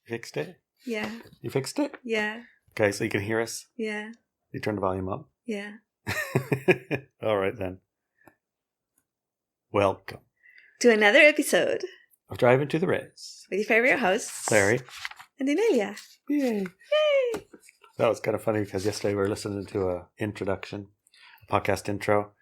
fixed it? Yeah. You fixed it? Yeah. Okay, so you can hear us? Yeah. You turn the volume up? Yeah. All right, then. Welcome to another episode of Driving to the Res with your favorite hosts, Larry and Inelia. Yay. Yay! That was kind of funny because yesterday we were listening to a podcast intro,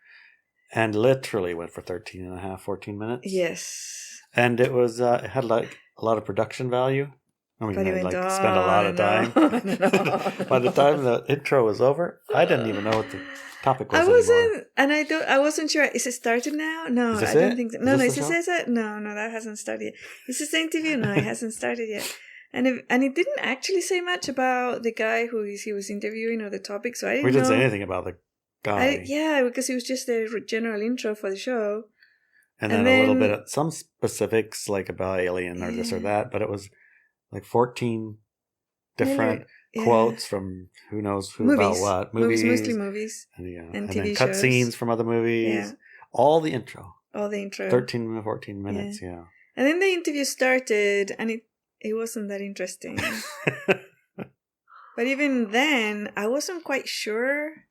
and literally went for 14 minutes. Yes. And it was, it had like a lot of production value. I mean, they like spent a lot of time. No. By the time the intro was over, I didn't even know what the topic was anymore. I wasn't sure. Is it started now? No, I don't think so. No, is it? No, that hasn't started yet. Is this the interview? No, it hasn't started yet. And it didn't actually say much about the guy he was interviewing or the topic, so I didn't know. We didn't say anything about the guy. Because it was just a general intro for the show. And then a little bit of some specifics like about Alien or this or that, but it was like 14 different quotes from who knows who movies. about what. Movies, mostly movies. And TV then cut scenes from other movies. Yeah. All the intro. 13 to 14 minutes, yeah. And then the interview started, and it wasn't that interesting. But even then, I wasn't quite sure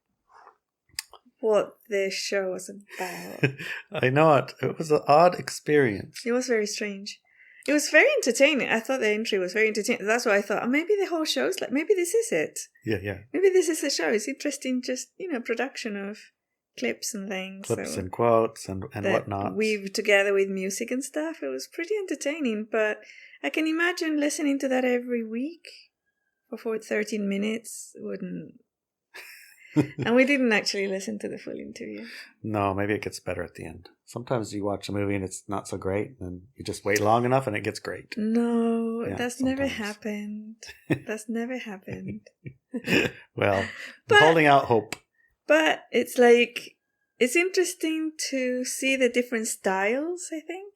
what the show was about. I know it. It was an odd experience. It was very strange. It was very entertaining. I thought the entry was very entertaining. That's why I thought, maybe the whole show is like, maybe this is it. Yeah. Maybe this is the show. It's interesting, just, production of clips and things. Clips and quotes and whatnot. Weaved together with music and stuff. It was pretty entertaining, but I can imagine listening to that every week for 13 minutes wouldn't. And we didn't actually listen to the full interview. No, maybe it gets better at the end. Sometimes you watch a movie and it's not so great, and you just wait long enough and it gets great. No, that's never happened. That's never happened. Well, I'm holding out hope. But it's like, it's interesting to see the different styles, I think.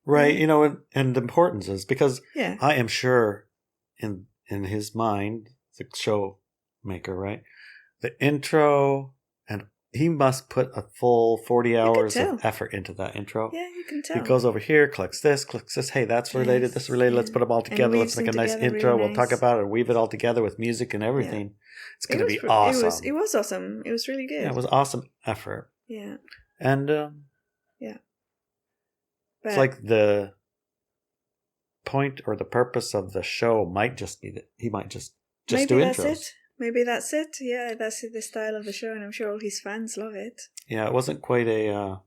Right, and the importance is because I am sure in his mind, the show maker, right? The intro, and he must put a full 40 hours of effort into that intro. Yeah, you can tell. He goes over here, clicks this. Hey, that's related, this related. Let's put them all together. Let's make a nice intro. Really we'll talk about it, weave it all together with music and everything. Yeah. It's going to be awesome. It was awesome. It was really good. Yeah, it was awesome effort. Yeah. And, but it's like the point or the purpose of the show might just be that he might just do intros. Maybe that's it. Yeah, that's the style of the show, and I'm sure all his fans love it. Yeah, it wasn't quite a,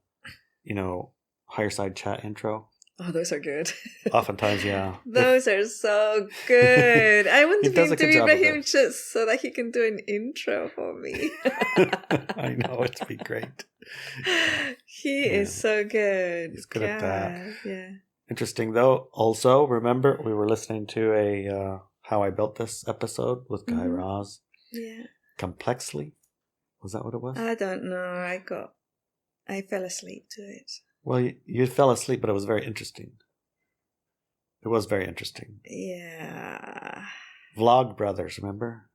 higher side chat intro. Oh, those are good. Oftentimes, yeah. Those are so good. I want to be interviewed by him just so that he can do an intro for me. I know, it'd be great. He is so good. He's good at that. Yeah. Interesting, though. Also, remember, we were listening to a How I Built This episode with Guy Raz. Yeah. Complexly? Was that what it was? I don't know. I fell asleep to it. Well, you fell asleep, but it was very interesting. It was very interesting. Yeah. Vlog Brothers, remember?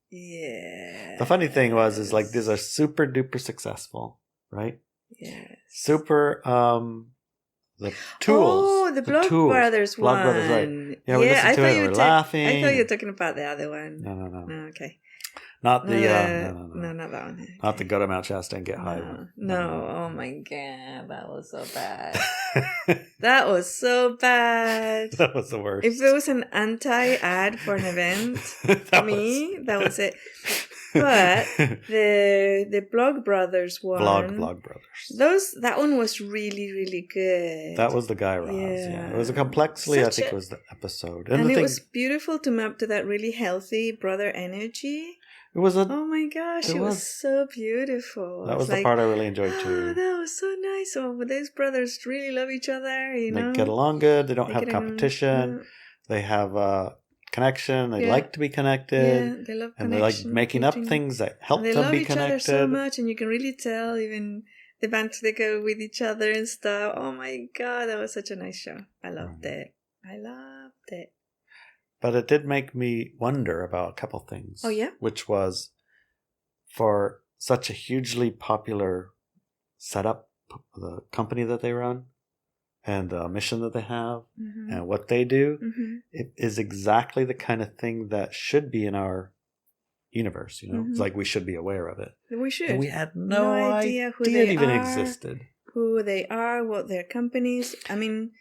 Yeah. The funny thing is like these are super duper successful, right? Yes. Super, the tools. Oh, the Vlog Brothers one. Vlog Brothers, right. Yeah, we listened to it and we're laughing. I thought you were talking about the other one. No. Okay. Not the no, not that one. Okay. Not the go to Mount Shasta and get high one. No, oh my god, that was so bad. That was so bad. That was the worst. If there was an anti-ad for an event, that was it. But the Vlog Brothers one, Vlog Brothers. That one was really, really good. That was the Guy Raz. Yeah. It was a Complexly. I think it was the episode, and it was beautiful to map to that really healthy brother energy. It was oh my gosh, it was so beautiful. That was the part I really enjoyed too. That was so nice. Oh, these brothers really love each other, They get along good. They don't have competition. They have connection. They like to be connected. Yeah, they love connection. And they like making up things that help them be connected. They love each other so much, and you can really tell even the banter they go with each other and stuff. Oh my god, that was such a nice show. I loved it. But it did make me wonder about a couple things. Oh, yeah? Which was, for such a hugely popular setup, the company that they run, and the mission that they have and what they do, it is exactly the kind of thing that should be in our universe. It's like we should be aware of it. We should. And we had no idea who they it even are, existed. Who they are, what their companies. I mean,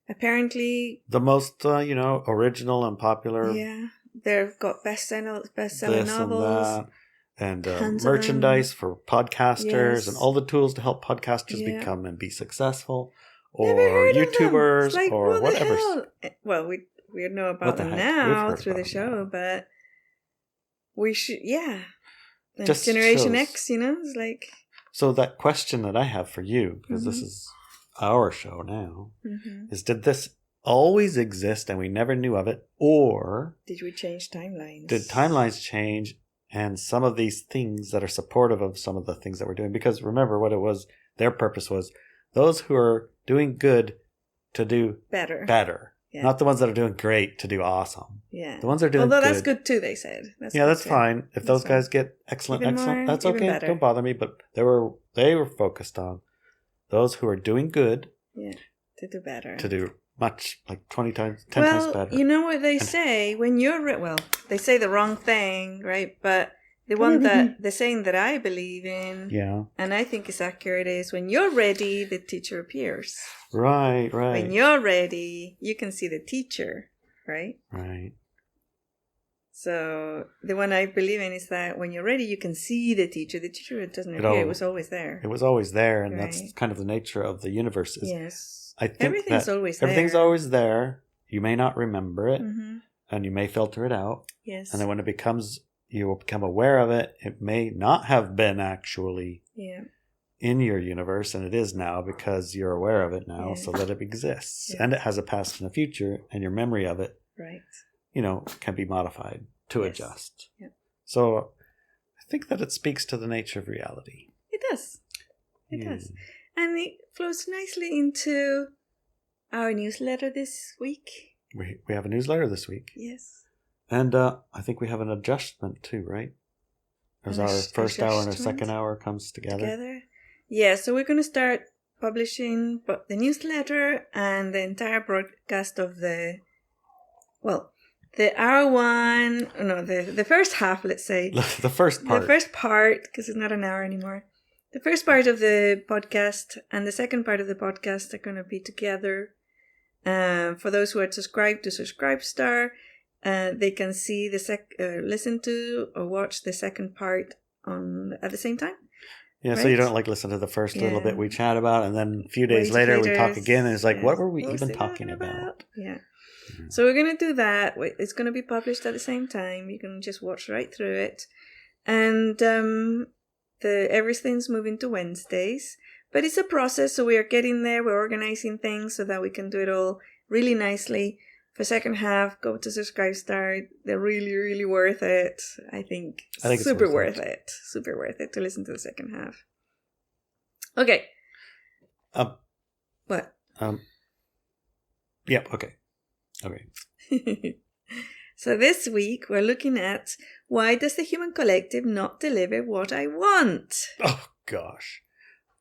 apparently the most original and popular. Yeah, they've got best-selling novels. And merchandise for podcasters and all the tools to help podcasters become and be successful, or YouTubers, like, or whatever. Well, we know about them now through the show, but we should, Just Generation X, it's like. So that question that I have for you, because this is our show now, is: did this always exist and we never knew of it, or did we change timelines? Did timelines change? And some of these things that are supportive of some of the things that we're doing. Because remember what it was, their purpose was those who are doing good to do better. Yeah. Not the ones that are doing great to do awesome. Yeah. The ones that are doing good. Although that's good too, they said. That's fine. If those guys get excellent, that's okay. Better. Don't bother me. But they were focused on those who are doing good. Yeah. To do better. To do much, like 10 times better. Well, you know what they say when you're they say the wrong thing, right? But the one the saying that I believe in, and I think is accurate, is when you're ready, the teacher appears. Right. When you're ready, you can see the teacher, right? Right. So the one I believe in is that when you're ready, you can see the teacher. The teacher doesn't appear; it was always there. It was always there, and that's kind of the nature of the universe. Yes. I think everything's always there. Everything's always there. You may not remember it, and you may filter it out. Yes. And then when you will become aware of it, it may not have been actually in your universe, and it is now because you're aware of it now, so that it exists. And it has a past and a future, and your memory of it, can be modified to adjust. Yeah. So I think that it speaks to the nature of reality. It does. It does. And it flows nicely into our newsletter this week. We have a newsletter this week. Yes. And I think we have an adjustment too, right? As our first hour and our second hour comes together. Yeah, so we're going to start publishing the newsletter and the entire broadcast of the hour one, the first half, let's say. The first part. The first part, because it's not an hour anymore. The first part of the podcast and the second part of the podcast are going to be together. For those who are subscribed to Subscribestar, they can see listen to or watch the second part at the same time. Yeah, right? So you don't listen to the first little bit we chat about, and then a few days later we talk again, and it's like, what were we even talking about? Yeah. Mm-hmm. So we're going to do that. It's going to be published at the same time. You can just watch right through it. And everything's moving to Wednesdays, but it's a process, so we are getting there. We're organizing things so that we can do it all really nicely. For second half, go to Subscribestar. They're really, really worth it. I think super worth it. Super worth it to listen to the second half. Okay. What? Yeah. Okay. So this week we're looking at why does the human collective not deliver what I want? Oh gosh.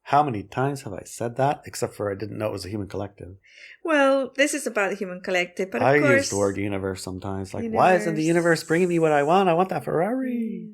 How many times have I said that? Except for I didn't know it was a human collective. Well, this is about the human collective, but I use the word universe sometimes. Why isn't the universe bringing me what I want? I want that Ferrari.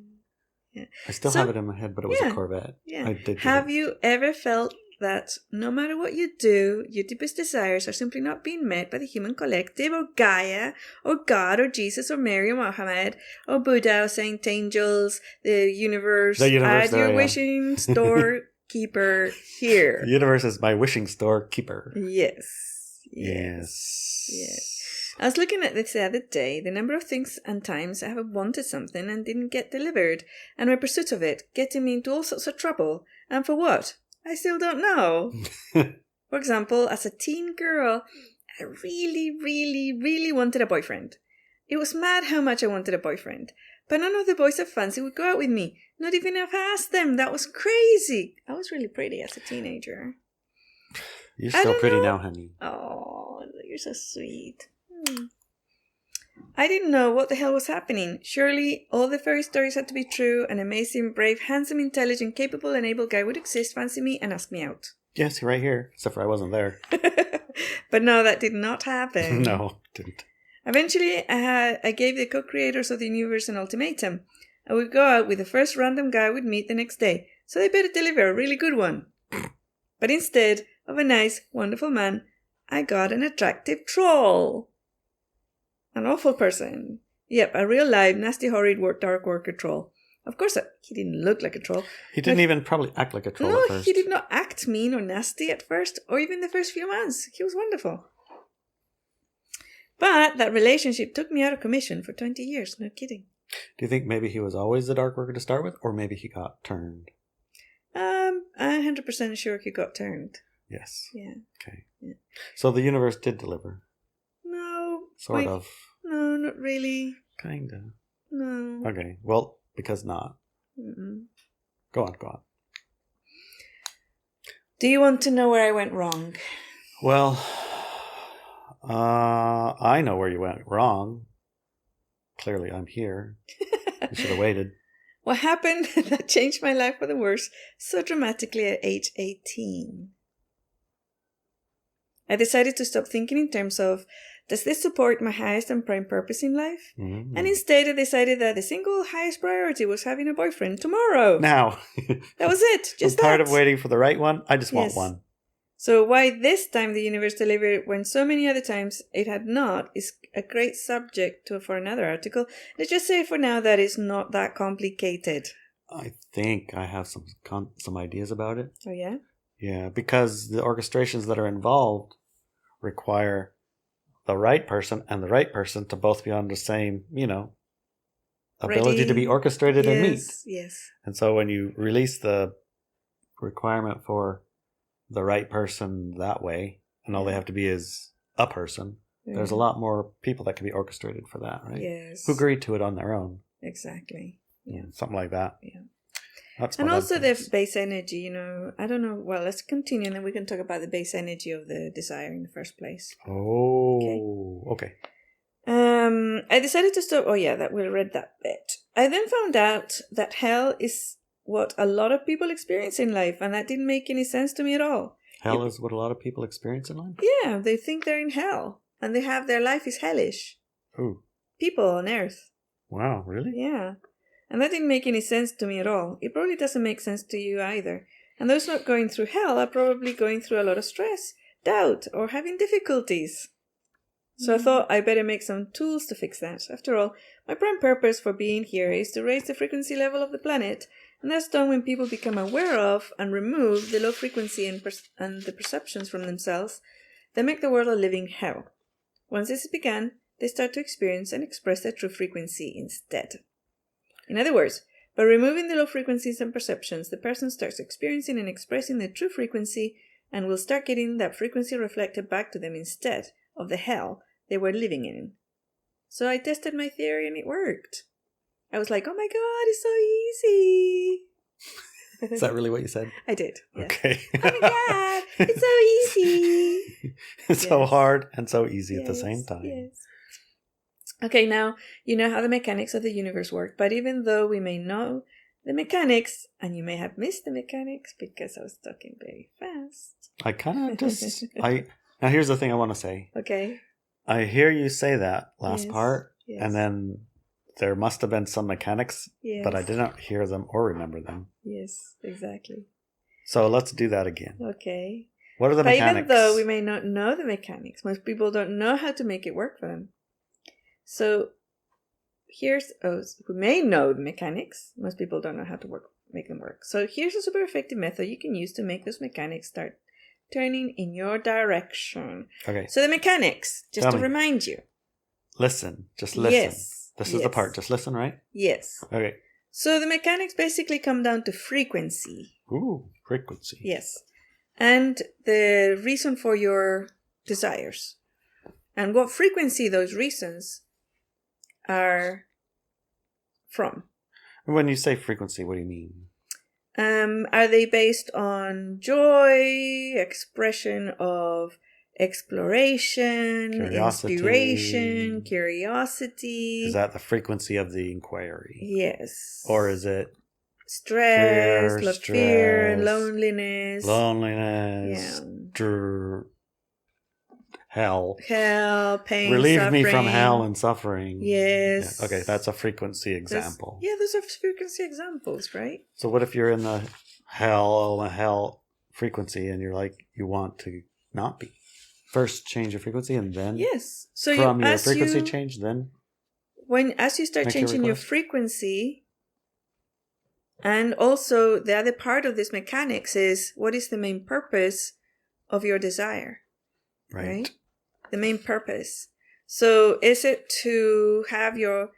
Yeah. I still have it in my head, but it was a Corvette. Yeah. Have you ever felt that no matter what you do, your deepest desires are simply not being met by the human collective, or Gaia, or God, or Jesus, or Mary, or Muhammad, or Buddha, or Saint Angels, the universe at your wishing store keeper here. The universe is my wishing store keeper. Yes. I was looking at this the other day, the number of things and times I have wanted something and didn't get delivered, and my pursuit of it getting me into all sorts of trouble. And for what? I still don't know. For example, as a teen girl, I really, really, really wanted a boyfriend. It was mad how much I wanted a boyfriend. But none of the boys I fancied would go out with me. Not even if I asked them. That was crazy. I was really pretty as a teenager. You're still pretty now, honey. Oh, you're so sweet. I didn't know what the hell was happening. Surely all the fairy stories had to be true. An amazing, brave, handsome, intelligent, capable, and able guy would exist, fancy me, and ask me out. Yes, right here. Except for I wasn't there. But no, that did not happen. No, didn't. Eventually, I gave the co-creators of the universe an ultimatum. I would go out with the first random guy I would meet the next day, so they better deliver a really good one. But instead of a nice, wonderful man, I got an attractive troll. An awful person. Yep, a real live, nasty, horrid, dark worker troll. Of course, he didn't look like a troll. He didn't even probably act like a troll at first. No, he did not act mean or nasty at first, or even the first few months. He was wonderful. But that relationship took me out of commission for 20 years. No kidding. Do you think maybe he was always the dark worker to start with, or maybe he got turned? I'm 100% sure he got turned. Yes. Yeah. Okay. Yeah. So the universe did deliver. No. Sort of. No, not really. Kinda. No. Okay. Well, because not. Mm-mm. Go on. Do you want to know where I went wrong? Well, I know where you went wrong. Clearly, I'm here. You should have waited. What happened that changed my life for the worse so dramatically at age 18? I decided to stop thinking in terms of, does this support my highest and prime purpose in life? Mm-hmm. And instead I decided that the single highest priority was having a boyfriend tomorrow. Now. That was it. Just I'm tired of waiting for the right one. I just want one. So why this time the universe delivered when so many other times it had not is a great subject for another article. Let's just say for now that it's not that complicated. I think I have some ideas about it. Oh, yeah? Yeah, because the orchestrations that are involved require the right person and the right person to both be on the same, ability Ready. to be orchestrated and meet. Yes. And so when you release the requirement for the right person that way, and all they have to be is a person, there's a lot more people that can be orchestrated for that, right? Yes. Who agreed to it on their own. Exactly. Yeah. Something like that. Yeah. That's and also the base energy, I don't know. Well, let's continue and then we can talk about the base energy of the desire in the first place. Oh, okay. I decided to stop. Oh, yeah, we read that bit. I then found out that hell is what a lot of people experience in life, and that didn't make any sense to me at all. Hell is what a lot of people experience in life? Yeah, they think they're in hell, and their life is hellish. Who? People on Earth. Wow, really? Yeah. And that didn't make any sense to me at all. It probably doesn't make sense to you either. And those not going through hell are probably going through a lot of stress, doubt, or having difficulties. So I thought I better make some tools to fix that. After all, my prime purpose for being here is to raise the frequency level of the planet, and that's done when people become aware of and remove the low frequency and the perceptions from themselves that make the world a living hell. Once this is begun, they start to experience and express their true frequency instead. In other words, by removing the low frequencies and perceptions, the person starts experiencing and expressing their true frequency and will start getting that frequency reflected back to them instead of the hell they were living in. So I tested my theory and it worked. I was like, oh my God, it's so easy. Is that really what you said? I did. Yes. Okay. Oh my God, it's so easy. It's so hard and so easy at the same time. Yes. Okay, now you know how the mechanics of the universe work, but even though we may know the mechanics, and you may have missed the mechanics because I was talking very fast. I kind of just, now here's the thing I want to say. Okay. I hear you say that last part, yes. and then there must have been some mechanics, but I did not hear them or remember them. Yes, exactly. So let's do that again. Okay. What are the mechanics? Even though we may not know the mechanics, most people don't know how to make it work for them. So we may know the mechanics. Most people don't know how to make them work. So here's a super effective method you can use to make those mechanics start turning in your direction. Okay. So the mechanics, just to remind you. Listen. Just listen. Yes. This is the part. Just listen, right? Yes. Okay. So the mechanics basically come down to frequency. Ooh, frequency. Yes. And the reason for your desires. And what frequency those reasons are from. When you say frequency, what do you mean? Are they based on joy, expression of exploration, inspiration, curiosity? Is that the frequency of the inquiry? Yes. Or is it stress, fear, loneliness. Hell, pain, relieve suffering. Me from hell and suffering. Yes. Yeah. Okay, that's a frequency example. Those are frequency examples, right? So what if you're in the hell frequency and you're like, you want to not be? First change your frequency and then So from your frequency change, then as you start changing your frequency, and also the other part of this mechanics is, what is the main purpose of your desire? Right? The main purpose. So is it to have your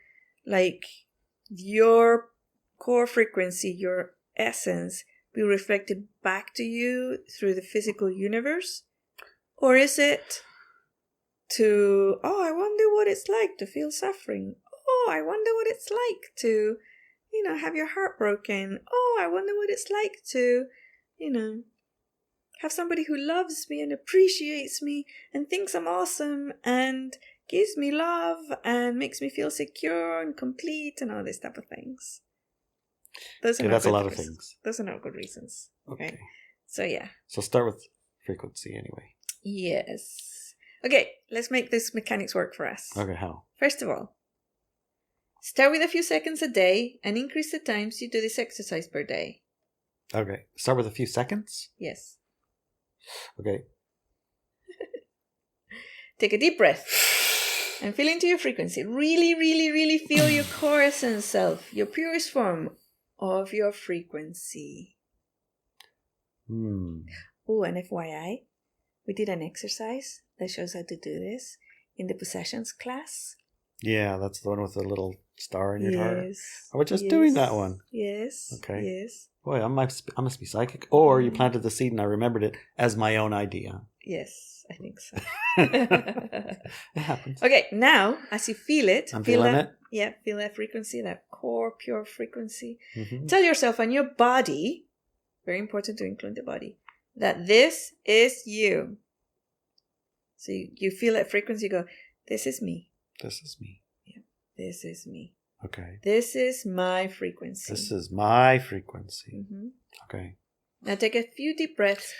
core frequency, your essence, be reflected back to you through the physical universe? Or is it to, I wonder what it's like to feel suffering. I wonder what it's like to, have your heart broken. I wonder what it's like to, have somebody who loves me and appreciates me and thinks I'm awesome and gives me love and makes me feel secure and complete and all these type of things. That's a lot of things. Those are not good reasons. Okay. So So start with frequency anyway. Yes. Okay, let's make this mechanics work for us. Okay, how? First of all, start with a few seconds a day and increase the times you do this exercise per day. Okay, start with a few seconds? Yes. Okay. Take a deep breath and feel into your frequency. Really, really, really feel your core essence self, your purest form of your frequency. Oh, and FYI, we did an exercise that shows how to do this in the possessions class. Yeah, that's the one with the little star in your heart. I was just doing that one. Yes. Okay. Yes. Boy, I must be psychic. Or you planted the seed and I remembered it as my own idea. Yes, I think so. It happens. Okay, now, as you feel it. I'm feeling it. Yeah, feel that frequency, that core, pure frequency. Mm-hmm. Tell yourself and your body, very important to include the body, that this is you. So you feel that frequency, you go, this is me. This is me. Yeah, this is me. Okay. This is my frequency. This is my frequency. Mm-hmm. Okay. Now take a few deep breaths.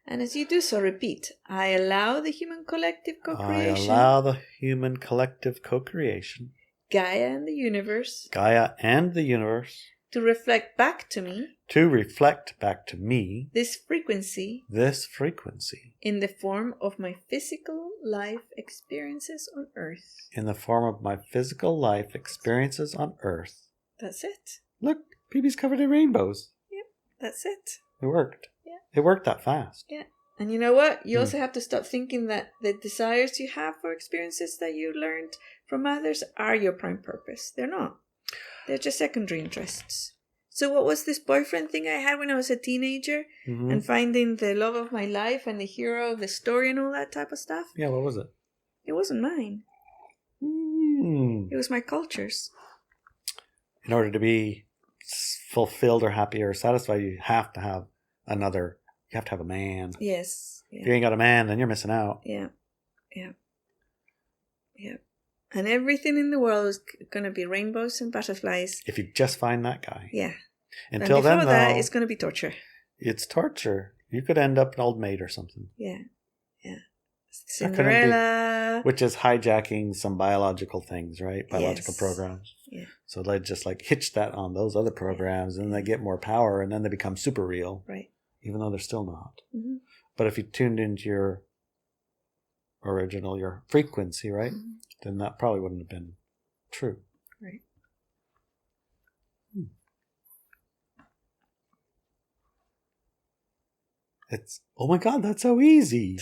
And as you do so, repeat, I allow the human collective co-creation. I allow the human collective co-creation. Gaia and the universe. Gaia and the universe. To reflect back to me. To reflect back to me. This frequency. This frequency. In the form of my physical life experiences on Earth. In the form of my physical life experiences on Earth. That's it. Look, BB's covered in rainbows. Yep, that's it. It worked. Yeah. It worked that fast. Yeah. And you know what? You also have to stop thinking that the desires you have for experiences that you learned from others are your prime purpose. They're not. They're just secondary interests. So what was this boyfriend thing I had when I was a teenager? Mm-hmm. And finding the love of my life and the hero of the story and all that type of stuff? Yeah, what was it? It wasn't mine. It was my culture's. In order to be fulfilled or happy or satisfied, you have to have another. You have to have a man. Yes. Yeah. If you ain't got a man, then you're missing out. Yeah. Yeah. Yeah. And everything in the world is going to be rainbows and butterflies. If you just find that guy. Yeah. Until then, though, that, it's going to be torture. It's torture. You could end up an old maid or something. Yeah. Yeah. Cinderella. Which is hijacking some biological things, right? Biological programs. Yeah. So they just hitch that on those other programs and they get more power and then they become super real. Right. Even though they're still not. Mm-hmm. But if you tuned into your original, your frequency, right? Mm-hmm. Then that probably wouldn't have been true. Right. It's, oh my God, that's so easy.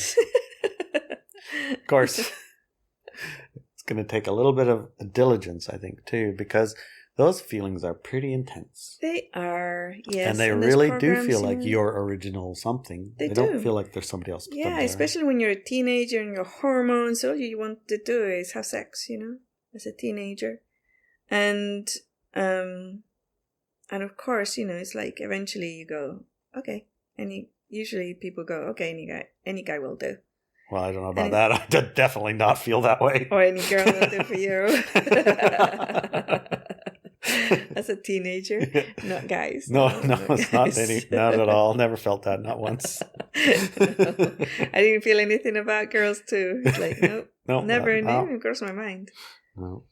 Of course, it's going to take a little bit of diligence, I think, too, because those feelings are pretty intense. They are, yes. And they really do feel like your original something. They don't feel like there's somebody else. Yeah, especially when you're a teenager and your hormones, all you want to do is have sex, as a teenager. And of course, it's like eventually you go, okay. And usually people go, okay, any guy will do. Well, I don't know about that. I did definitely not feel that way. Or any girl will do for you. As as a teenager. Not guys. No, guys. It's not at all. Never felt that, not once. No. I didn't feel anything about girls too. It's like, nope, never even crossed my mind. No.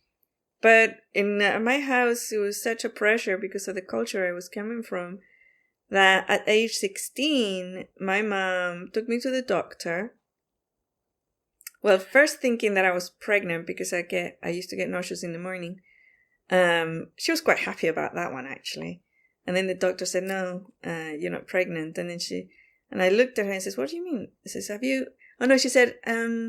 But in my house, it was such a pressure because of the culture I was coming from that at age 16, my mom took me to the doctor. Well, first thinking that I was pregnant because I used to get nauseous in the morning. She was quite happy about that one, actually. And then the doctor said, no, you're not pregnant. And then and I looked at her and says, what do you mean? I says, oh no, she said,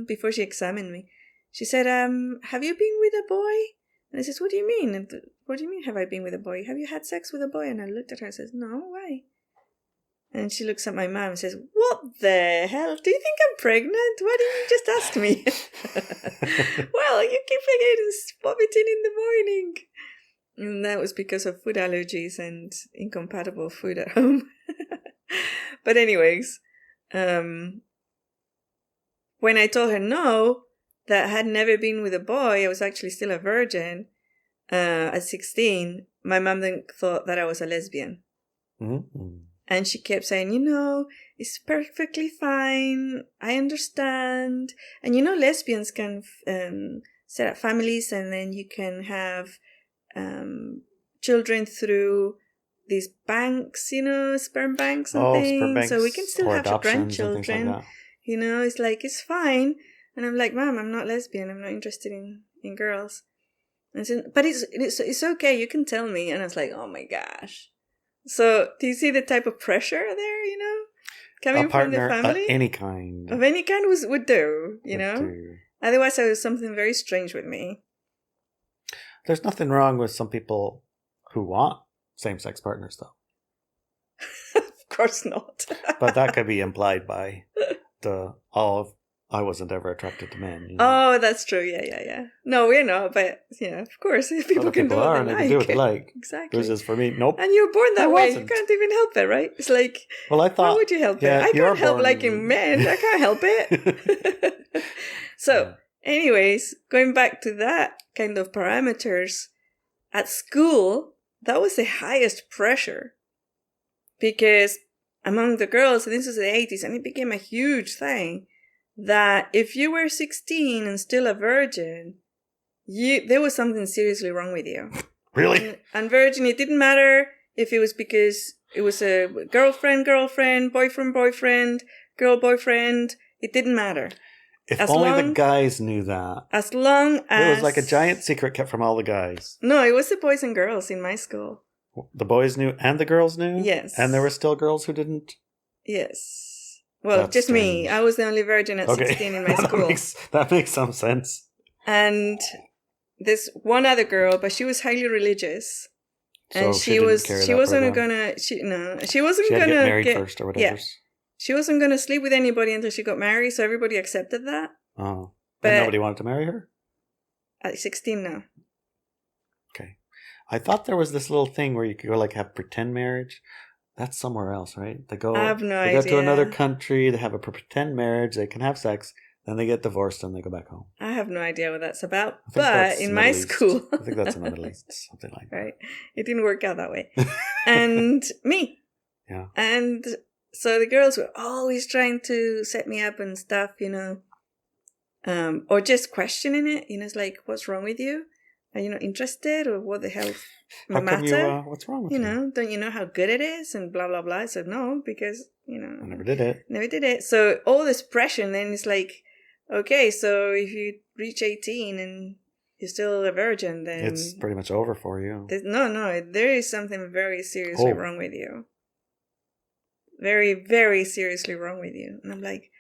before she examined me, she said, have you been with a boy? And I says, what do you mean? And what do you mean, have I been with a boy? Have you had sex with a boy? And I looked at her and says, no, why? And she looks at my mom and says, what the hell? Do you think I'm pregnant? Why didn't you just ask me? Well, you keep forgetting vomiting in the morning. And that was because of food allergies and incompatible food at home. But anyways, when I told her no, that I had never been with a boy, I was actually still a virgin at 16, my mom then thought that I was a lesbian. Mm-hmm. And she kept saying, it's perfectly fine. I understand. And lesbians can set up families and then you can have children through these banks, sperm banks and things. Sperm banks, so we can still have grandchildren. Like it's like, it's fine. And I'm like, Mom, I'm not lesbian. I'm not interested in girls. And so, but it's okay. You can tell me. And I was like, oh my gosh. So do you see the type of pressure there, coming from the family? Of any kind. Of any kind would do, Otherwise, it was something very strange with me. There's nothing wrong with some people who want same-sex partners, though. Of course not. But that could be implied by I wasn't ever attracted to men. Oh, that's true. Yeah. No, we're not. But of course, people can do what they like. They can do what they like. Exactly. Which is for me, nope. And you were born that way. You can't even help it, right? It's like, well, I thought, how would you help it? I can't help liking men. I can't help it. So, anyways, going back to that kind of parameters, at school, that was the highest pressure. Because among the girls, and this was the 80s, and it became a huge thing, that if you were 16 and still a virgin, there was something seriously wrong with you. Really? And virgin, it didn't matter if it was because it was a girlfriend, boyfriend, girl-boyfriend. It didn't matter. If only the guys knew that. As long as... It was like a giant secret kept from all the guys. No, it was the boys and girls in my school. The boys knew and the girls knew? Yes. And there were still girls who didn't? Yes. Well, that's just strange. Me. I was the only virgin at 16 in my school. That makes some sense. And there's one other girl, but she was highly religious. So and she wasn't gonna get married first or whatever. Yeah. She wasn't gonna sleep with anybody until she got married, so everybody accepted that. Oh. But nobody wanted to marry her? At 16 now. Okay. I thought there was this little thing where you could go have pretend marriage. That's somewhere else, right? They go to another country, they have a pretend marriage, they can have sex, then they get divorced and they go back home. I have no idea what that's about. But in my school... I think that's in the Middle East, something like that. Right. It didn't work out that way. And me. Yeah. And so the girls were always trying to set me up and stuff, or just questioning it. It's like, what's wrong with you? Are you not interested? Or what the hell matter? What's wrong with you? Don't you know how good it is? And blah, blah, blah. I said, no, because, I never did it. So all this pressure, and then it's like, okay, so if you reach 18 and you're still a virgin, then... It's pretty much over for you. No, there is something very seriously wrong with you. Very, very seriously wrong with you. And I'm like,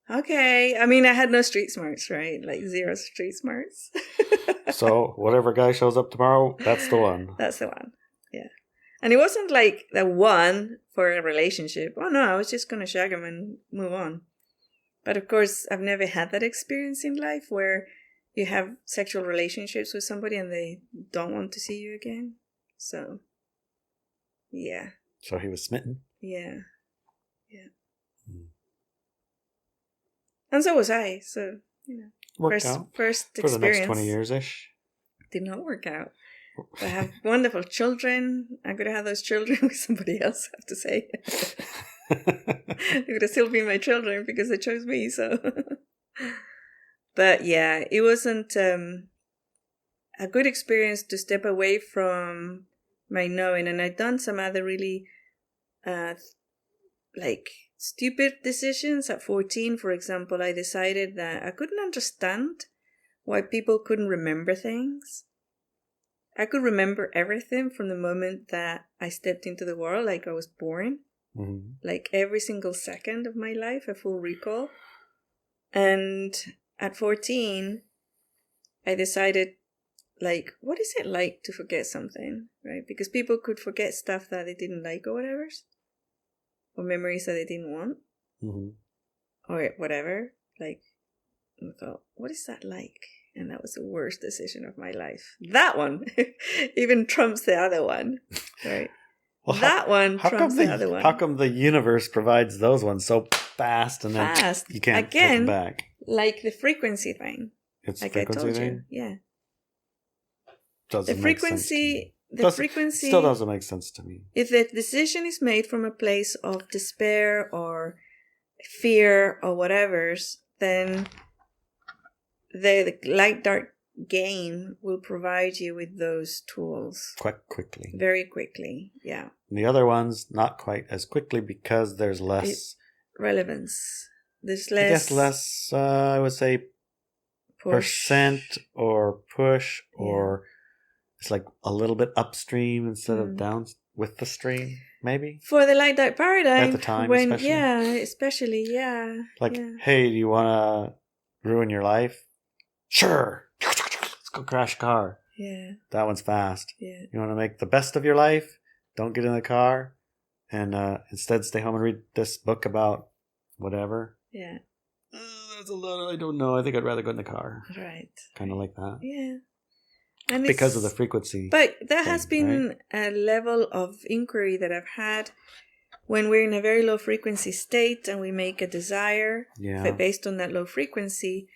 okay. I mean, I had no street smarts, right? Like 0 street smarts. So whatever guy shows up tomorrow, that's the one. That's the one. Yeah. And it wasn't like the one for a relationship. Oh no, I was just going to shag him and move on. But of course, I've never had that experience in life where you have sexual relationships with somebody and they don't want to see you again. So, yeah. So he was smitten? Yeah. And so was I. So, worked out first for experience. the next 20 years-ish. Did not work out. I have wonderful children. I'm going to have those children with somebody else, I have to say. They're going to still be my children because they chose me, so. But yeah, it wasn't a good experience to step away from my knowing. And I'd done some other really stupid decisions. At 14, for example, I decided that I couldn't understand why people couldn't remember things. I could remember everything from the moment that I stepped into the world, like I was born. Mm-hmm. Like every single second of my life, a full recall. And at 14, I decided, what is it like to forget something, right? Because people could forget stuff that they didn't like or whatever. Or memories that they didn't want. Mm-hmm. Or whatever. I thought, what is that like? And that was the worst decision of my life. That one even trumps the other one, right? Well, that one trumps the other one. How come the universe provides those ones so fast and then you can't take them back? Like the frequency thing. It's like frequency I told thing? You. Yeah. Doesn't make sense to me. The frequency still doesn't make sense to me. If the decision is made from a place of despair or fear or whatever's, then the light dark game will provide you with those tools quite quickly, very quickly. Yeah. And the other ones not quite as quickly because there's less relevance. There's less. I guess less. I would say percent or push or it's like a little bit upstream instead of down with the stream. Maybe for the light dark paradigm at the time, especially. Hey, do you want to ruin your life? Sure. Let's go crash a car. Yeah. That one's fast. Yeah. You want to make the best of your life? Don't get in the car and instead stay home and read this book about whatever. Yeah. That's a lot. I don't know. I think I'd rather go in the car. Right. Kind of like that. Yeah. And because of the frequency. But that has been a level of inquiry that I've had when we're in a very low frequency state and we make a desire based on that low frequency.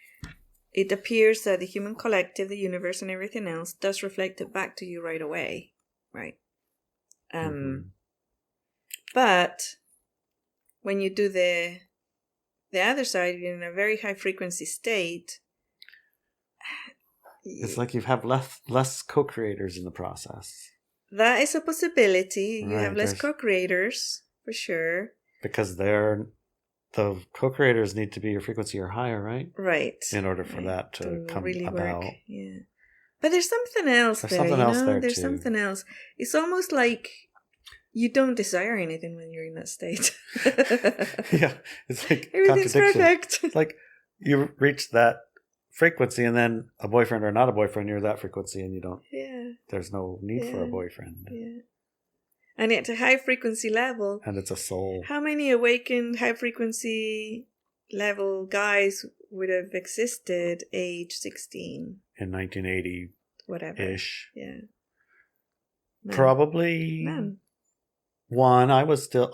It appears that the human collective, the universe, and everything else does reflect it back to you right away, right? But when you do the other side, you're in a very high frequency state. It's like you have less co-creators in the process. That is a possibility. You have less co-creators, for sure. Because the co-creators need to be your frequency or higher, right? Right. In order for that to come really about. Work. Yeah. But there's something else there. There's something else. It's almost like you don't desire anything when you're in that state. Yeah. It's like everything's perfect. It's like you reach that frequency and then a boyfriend or not a boyfriend, you're that frequency and you don't. Yeah. There's no need for a boyfriend. Yeah. And it's a high frequency level. And it's a soul. How many awakened high frequency level guys would have existed age 16? In 1980. Whatever. Ish. Yeah. None. Probably none. One. I was still,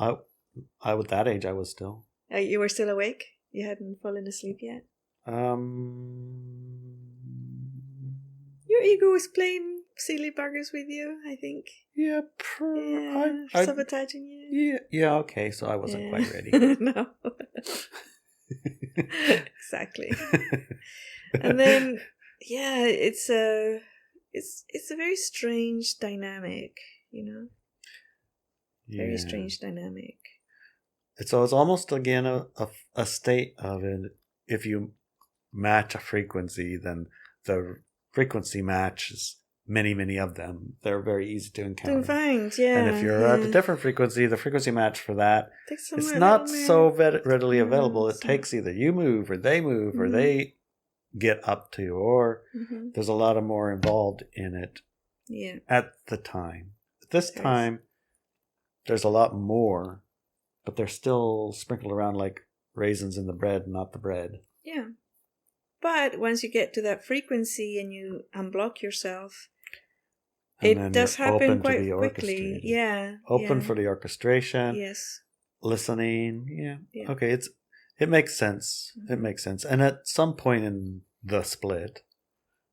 I with that age, I was still. You were still awake? You hadn't fallen asleep yet? Your ego was playing silly buggers with you, I think. Yeah, sabotaging you. Yeah, okay, so I wasn't quite ready. No. Exactly. And then, it's a very strange dynamic, Very strange dynamic. So it's almost, again, a state of it. If you match a frequency, then the frequency matches many of them. They're very easy to encounter. To find, yeah. And if you're at a different frequency, the frequency match for that, it's not so readily available. It takes either you move or they move or they get up to you, or there's a lot of more involved in it at the time. At this time, there's a lot more, but they're still sprinkled around like raisins in the bread, not the bread. Yeah. But once you get to that frequency and you unblock yourself, it does happen quite quickly. Yeah. Open for the orchestration. Yes. Listening. Yeah. Okay. It makes sense. It makes sense. And at some point in the split,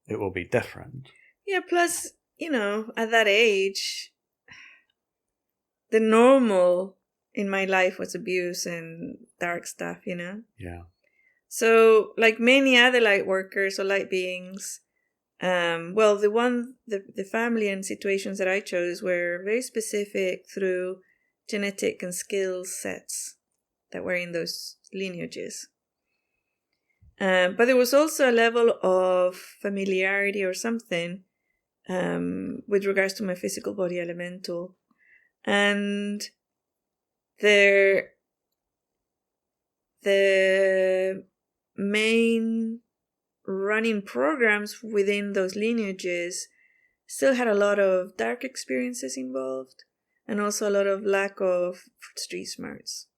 it will be different. Yeah. Plus, at that age, the normal in my life was abuse and dark stuff, Yeah. So, like many other light workers or light beings, the family and situations that I chose were very specific through genetic and skill sets that were in those lineages. But there was also a level of familiarity or something with regards to my physical body elemental. And the main running programs within those lineages still had a lot of dark experiences involved, and also a lot of lack of street smarts.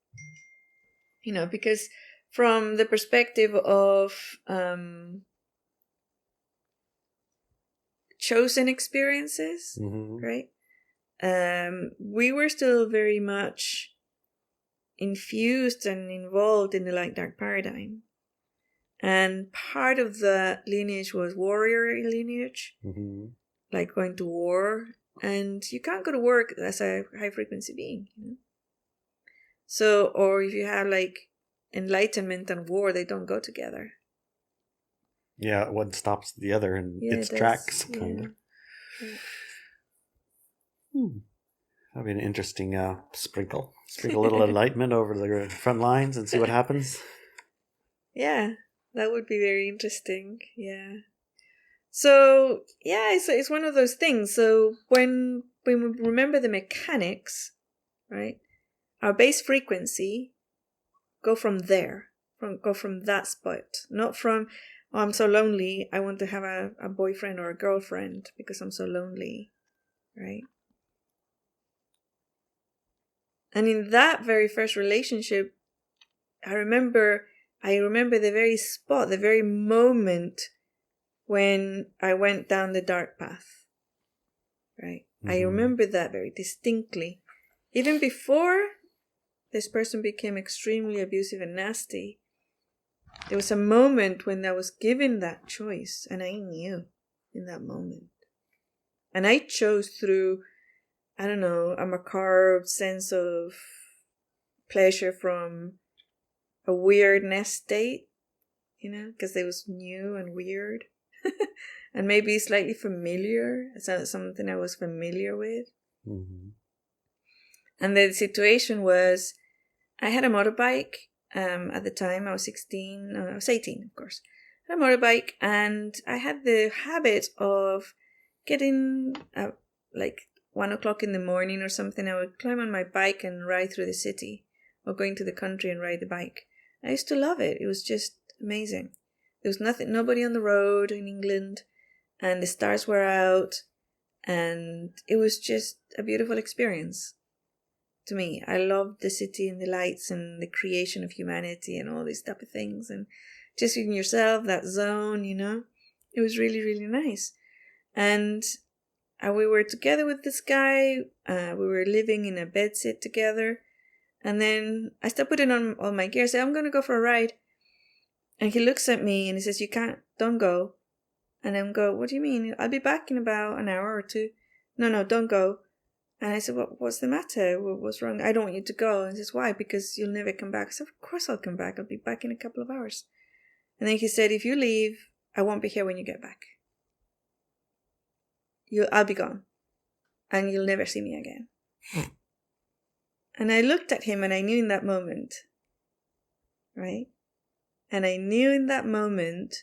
Because from the perspective of chosen experiences, right? We were still very much infused and involved in the light-dark paradigm. And part of the lineage was warrior lineage, like going to war. And you can't go to work as a high-frequency being. So, or if you have like enlightenment and war, they don't go together. Yeah, one stops the other in its tracks, kind of. Yeah. That'd be an interesting sprinkle a little enlightenment over the front lines and see what happens. Yeah, that would be very interesting. Yeah. So it's one of those things. So when we remember the mechanics, right? Our base frequency go from that spot, not from, oh, I'm so lonely, I want to have a boyfriend or a girlfriend because I'm so lonely, right? And in that very first relationship, I remember the very spot, the very moment when I went down the dark path, right? I remember that very distinctly. Even before this person became extremely abusive and nasty, there was a moment when I was given that choice, and I knew in that moment. And I chose through, I don't know, a macabre sense of pleasure from a weirdness state, because it was new and weird. And maybe slightly familiar, something I was familiar with. And the situation was, I had a motorbike. At the time, I was 18, of course. I had a motorbike, and I had the habit of getting, like 1 o'clock in the morning or something, I would climb on my bike and ride through the city, or go into the country and ride the bike. I used to love it. It was just amazing. There was nobody on the road in England, and the stars were out, and it was just a beautiful experience. To me, I loved the city and the lights and the creation of humanity and all these type of things, and just in yourself, that zone, it was really, really nice. And we were together with this guy. We were living in a bedsit together, and then I started putting on all my gear. I said, I'm going to go for a ride. And he looks at me and he says, don't go. And I'm go, what do you mean? I'll be back in about an hour or two. No, don't go. And I said, what's the matter? What's wrong? I don't want you to go. And he says, why? Because you'll never come back. I said, of course I'll come back. I'll be back in a couple of hours. And then he said, if you leave, I won't be here when you get back. I'll be gone. And you'll never see me again. And I looked at him and I knew in that moment, right? And I knew in that moment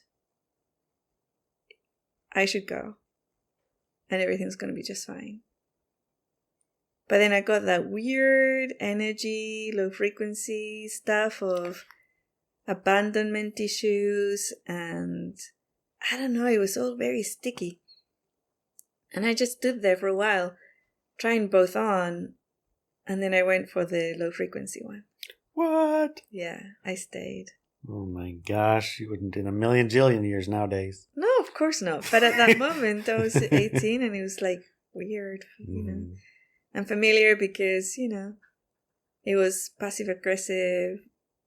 I should go. And everything's going to be just fine. But then I got that weird energy, low frequency stuff of abandonment issues, and I don't know, it was all very sticky. And I just stood there for a while, trying both on, and then I went for the low frequency one. What? Yeah, I stayed. Oh my gosh, you wouldn't in a million jillion years nowadays. No, of course not. But at that moment, I was 18, and it was like weird, and familiar because, it was passive-aggressive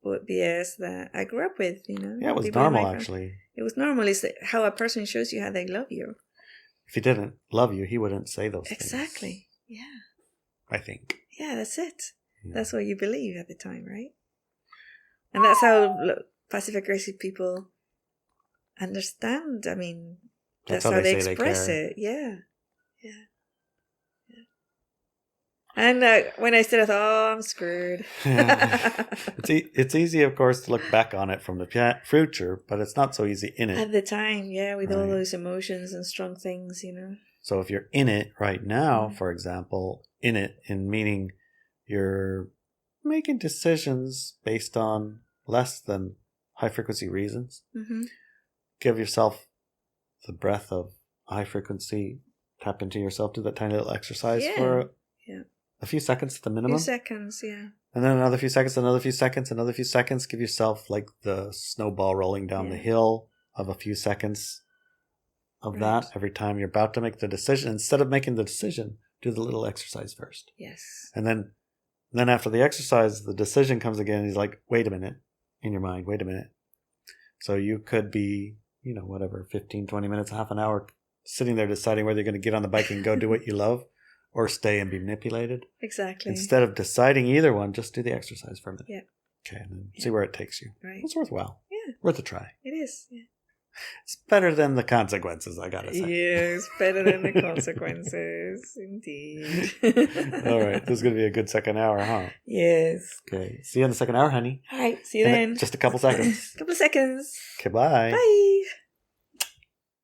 BS that I grew up with, Yeah, it was normal, actually. It was normal. It's how a person shows you how they love you. If he didn't love you, he wouldn't say those things. Exactly. Yeah. I think. Yeah, that's it. Yeah. That's what you believe at the time, right? And that's how passive-aggressive people understand. I mean, that's how they express it. Yeah. Yeah. And when I said, I thought, oh, I'm screwed. Yeah. It's easy, of course, to look back on it from the future, but it's not so easy in it. At the time, yeah, with all those emotions and strong things, So if you're in it right now, for example, in meaning you're making decisions based on less than high-frequency reasons, give yourself the breath of high frequency, tap into yourself, do that tiny little exercise for a few seconds at the minimum. A few seconds, yeah. And then another few seconds, another few seconds, another few seconds. Give yourself like the snowball rolling down the hill of a few seconds of that every time you're about to make the decision. Instead of making the decision, do the little exercise first. Yes. And then after the exercise, the decision comes again. And he's like, wait a minute, in your mind, wait a minute. So you could be, 15, 20 minutes, half an hour sitting there deciding whether you're going to get on the bike and go do what you love or stay and be manipulated. Exactly. Instead of deciding either one, just do the exercise for a minute. Yeah. Okay, and then see where it takes you. Right. It's worthwhile. Yeah. Worth a try. It is. Yeah. It's better than the consequences, I gotta say. Yes, better than the consequences. Indeed. All right, this is going to be a good second hour, huh? Yes. Okay, see you in the second hour, honey. All right, see you then. Just a couple seconds. Couple seconds. Okay, bye. Bye.